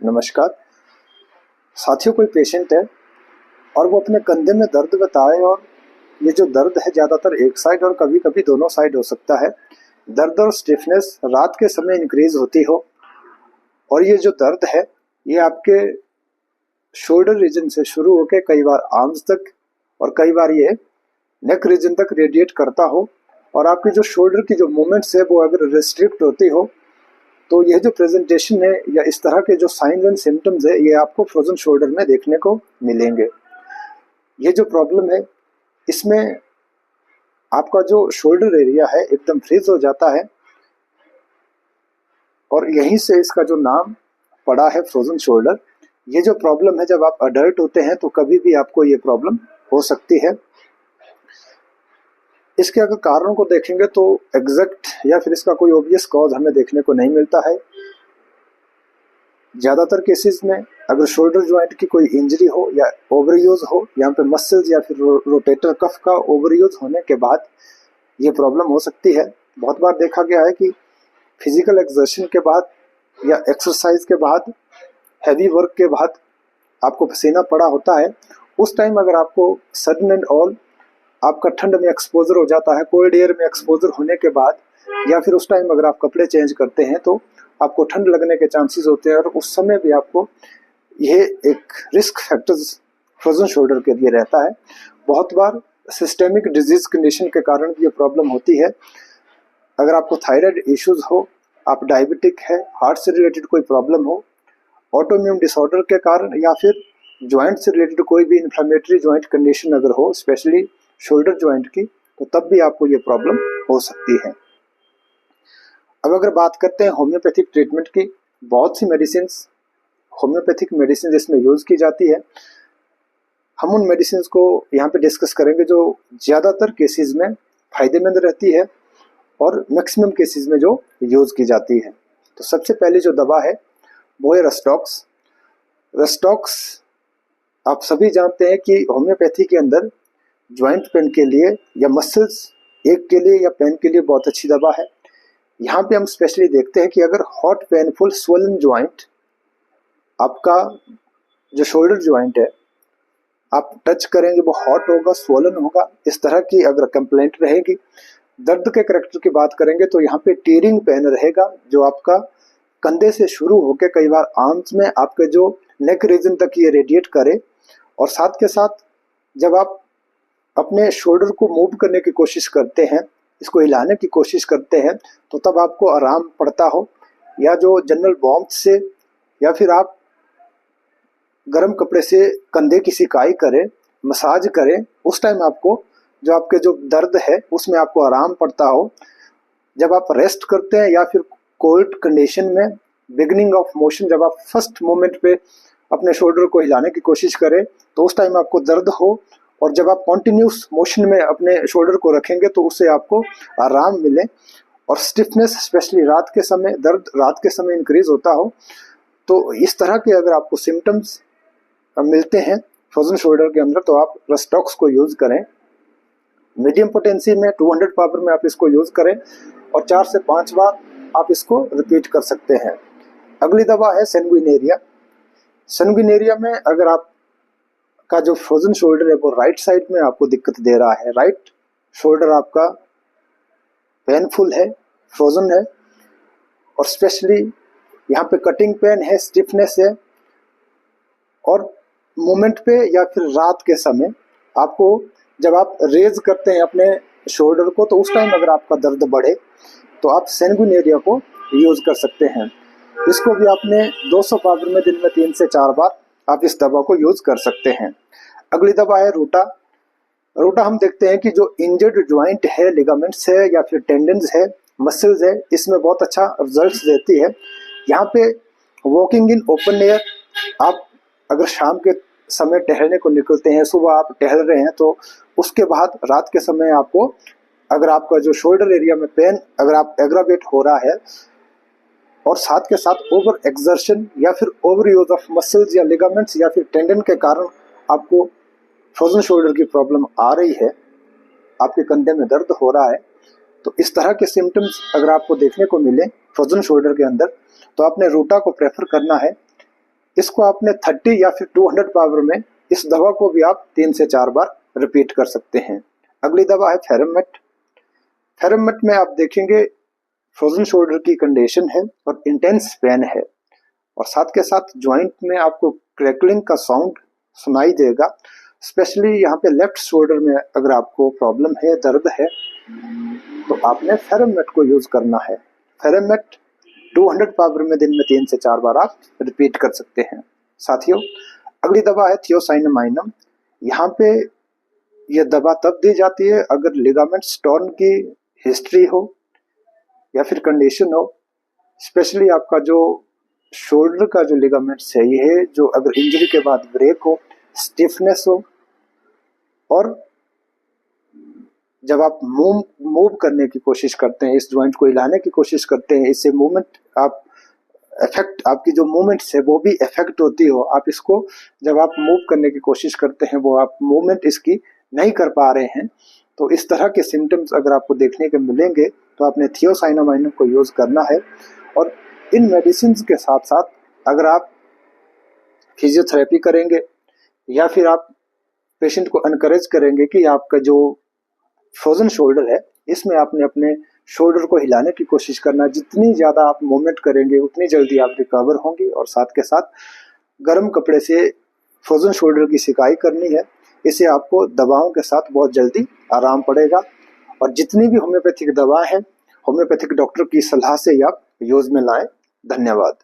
नमस्कार साथियों, कोई पेशेंट है और वो अपने कंधे में दर्द बताए और ये जो दर्द है ज़्यादातर एक साइड और कभी कभी दोनों साइड हो सकता है। दर्द और स्टिफनेस रात के समय इंक्रीज होती हो और ये जो दर्द है ये आपके शोल्डर रीजन से शुरू होकर कई बार आर्म्स तक और कई बार ये नेक रीजन तक रेडिएट करता हो और आपकी जो शोल्डर की जो मूवमेंट्स है वो अगर रिस्ट्रिक्ट होती हो तो यह जो प्रेजेंटेशन है या इस तरह के जो साइंस एंड सिम्टम्स है ये आपको फ्रोजन शोल्डर में देखने को मिलेंगे। ये जो प्रॉब्लम है इसमें आपका जो शोल्डर एरिया है एकदम फ्रीज हो जाता है और यहीं से इसका जो नाम पड़ा है फ्रोजन शोल्डर। ये जो प्रॉब्लम है जब आप अडल्ट होते हैं तो कभी भी आपको ये प्रॉब्लम हो सकती है। इसके अगर कारणों को देखेंगे तो एग्जैक्ट या फिर इसका कोई ऑब्वियस कॉज हमें देखने को नहीं मिलता है। ज़्यादातर केसेस में अगर शोल्डर जॉइंट की कोई इंजरी हो या ओवरयूज हो, यहाँ पे मसल्स या फिर रोटेटर कफ का ओवरयूज होने के बाद ये प्रॉब्लम हो सकती है। बहुत बार देखा गया है कि फिजिकल एक्सर्शन के बाद या एक्सरसाइज के बाद, हैवी वर्क के बाद आपको पसीना पड़ा होता है, उस टाइम अगर आपको सडन एंड ऑल आपका ठंड में एक्सपोजर हो जाता है, कोल्ड एयर में एक्सपोजर होने के बाद या फिर उस टाइम अगर आप कपड़े चेंज करते हैं तो आपको ठंड लगने के चांसेस होते हैं और उस समय भी आपको ये एक रिस्क फैक्टर्स फ्रोजन शोल्डर के लिए रहता है। बहुत बार सिस्टेमिक डिजीज कंडीशन के कारण भी ये प्रॉब्लम होती है। अगर आपको थायराइड इश्यूज हो, आप डायबिटिक है, हार्ट से रिलेटेड कोई प्रॉब्लम हो, ऑटोइम्यून डिसऑर्डर के कारण या फिर जॉइंट से रिलेटेड कोई भी इन्फ्लेमेटरी जॉइंट कंडीशन अगर हो, स्पेशली शोल्डर जॉइंट की, तो तब भी आपको ये प्रॉब्लम हो सकती है। अब अगर बात करते हैं होम्योपैथिक ट्रीटमेंट की, बहुत सी मेडिसिन होम्योपैथिक मेडिसिन इसमें यूज़ की जाती है। हम उन मेडिसिन को यहाँ पे डिस्कस करेंगे जो ज़्यादातर केसेस में फ़ायदेमंद रहती है और मैक्सिमम केसेस में जो यूज़ की जाती है। तो सबसे पहले जो दवा है वो है रस्टॉक्स। रस्टॉक्स आप सभी जानते हैं कि होम्योपैथी के अंदर जॉइंट पेन के लिए या मसल्स एक के लिए या पेन के लिए बहुत अच्छी दवा है। यहाँ पे हम स्पेशली देखते हैं कि अगर हॉट पेनफुल स्वोलन जॉइंट, आपका जो शोल्डर जॉइंट है आप टच करेंगे वो हॉट होगा, स्वोलन होगा, इस तरह की अगर कंप्लेंट रहेगी। दर्द के करेक्टर की बात करेंगे तो यहाँ पे टीयरिंग पेन रहेगा जो आपका कंधे से शुरू होकर कई बार आर्म्स में आपके जो नेक रीजन तक ये रेडिएट करे और साथ के साथ जब आप अपने शोल्डर को मूव करने की कोशिश करते हैं, इसको हिलाने की कोशिश करते हैं, तो तब आपको आराम पड़ता हो या जो जनरल वार्मथ से या फिर आप गर्म कपड़े से कंधे की सिकाई करें, मसाज करें, उस टाइम आपको जो आपके जो दर्द है उसमें आपको आराम पड़ता हो। जब आप रेस्ट करते हैं या फिर कोल्ड कंडीशन में बिगनिंग ऑफ मोशन, जब आप फर्स्ट मोमेंट पे अपने शोल्डर को हिलाने की कोशिश करें तो उस टाइम आपको दर्द हो और जब आप कॉन्टिन्यूस मोशन में अपने शोल्डर को रखेंगे तो उससे आपको आराम मिले। और स्टिफनेस स्पेशली रात के समय, दर्द रात के समय इंक्रीज होता हो, तो इस तरह के अगर आपको सिम्टम्स मिलते हैं फ्रोजन शोल्डर के अंदर तो आप रस्टॉक्स को यूज़ करें। मीडियम पोटेंसी में 200 पावर में आप इसको यूज़ करें और 4 से 5 बार आप इसको रिपीट कर सकते हैं। अगली दवा है सैंग्विनेरिया। सैंग्विनेरिया में अगर आप का जो फ्रोजन शोल्डर है वो राइट साइड में आपको दिक्कत दे रहा है, राइट शोल्डर आपका पेनफुल है, फ्रोजन है और स्पेशली यहाँ पे कटिंग पेन है, स्टिफनेस है और मोमेंट पे या फिर रात के समय आपको जब आप रेज करते हैं अपने शोल्डर को तो उस टाइम अगर आपका दर्द बढ़े तो आप सैंग्विनेरिया को यूज़ कर सकते हैं। इसको भी आपने 200 पावर में दिन में 3 से 4 बार आप इस दवा को यूज़ कर सकते हैं। अगली दवा है रूटा। रूटा हम देखते हैं कि जो इंजर्ड जॉइंट है, लिगामेंट्स है या फिर टेंडन्स है, मसल्स है, इसमें बहुत अच्छा रिजल्ट्स देती है। यहाँ पे वॉकिंग इन ओपन एयर, आप अगर शाम के समय टहलने को निकलते हैं, सुबह आप टहल रहे हैं तो उसके बाद रात के समय आपको अगर आपका जो शोल्डर एरिया में पेन अगर आप एग्रावेट हो रहा है और साथ के साथ ओवर एक्सर्शन या फिर ओवर यूज ऑफ मसल्स या लिगामेंट्स या फिर टेंडन के कारण आपको फ्रोजन शोल्डर की प्रॉब्लम आ रही है, आपके कंधे में दर्द हो रहा है, तो इस तरह के सिम्टम्स अगर आपको देखने को मिले फ्रोजन शोल्डर के अंदर तो आपने रूटा को प्रेफर करना है। इसको आपने 30 या फिर 200 पावर में इस दवा को भी आप 3 से 4 बार रिपीट कर सकते हैं। अगली दवा है फेरमेट। फेरमेट में आप देखेंगे फ्रोजन शोल्डर की कंडीशन है और इंटेंस पेन है और साथ के साथ जॉइंट में आपको क्रैकलिंग का साउंड सुनाई देगा। स्पेशली यहाँ पे लेफ्ट शोल्डर में अगर आपको प्रॉब्लम है, दर्द है, तो आपने फेरमेट को यूज करना है। फेरमेट 200 पावर में दिन में 3 से 4 बार आप रिपीट कर सकते हैं। साथियों, अगली दवा है थियोसाइनामाइनम। यहाँ पे यह दवा तब दी जाती है अगर लिगामेंट्स टॉर्न की हिस्ट्री हो या फिर कंडीशन हो। स्पेशली आपका जो शोल्डर का जो लिगामेंट्स है, ये जो अगर इंजरी के बाद ब्रेक हो, स्टिफनेस हो, और जब आप मूव करने की कोशिश करते हैं, इस जॉइंट को हिलाने की कोशिश करते हैं, इससे मूवमेंट आपकी जो मूवमेंट्स है वो भी इफेक्ट होती हो, आप इसको जब आप मूव करने की कोशिश करते हैं वो आप मूवमेंट इसकी नहीं कर पा रहे हैं, तो इस तरह के सिम्टम्स अगर आपको देखने के मिलेंगे तो आपने थियोसाइनामाइनम को यूज करना है। और इन मेडिसिन के साथ साथ अगर आप फिजियोथेरेपी करेंगे या फिर आप पेशेंट को एनकरेज करेंगे कि आपका जो फ्रोजन शोल्डर है इसमें आपने अपने शोल्डर को हिलाने की कोशिश करना, जितनी ज़्यादा आप मूवमेंट करेंगे उतनी जल्दी आप रिकवर होंगे। और साथ के साथ गर्म कपड़े से फ्रोजन शोल्डर की सिकाई करनी है, इससे आपको दवाओं के साथ बहुत जल्दी आराम पड़ेगा। और जितनी भी होम्योपैथिक दवा है, होम्योपैथिक डॉक्टर की सलाह से ही आप यूज में लाएं। धन्यवाद।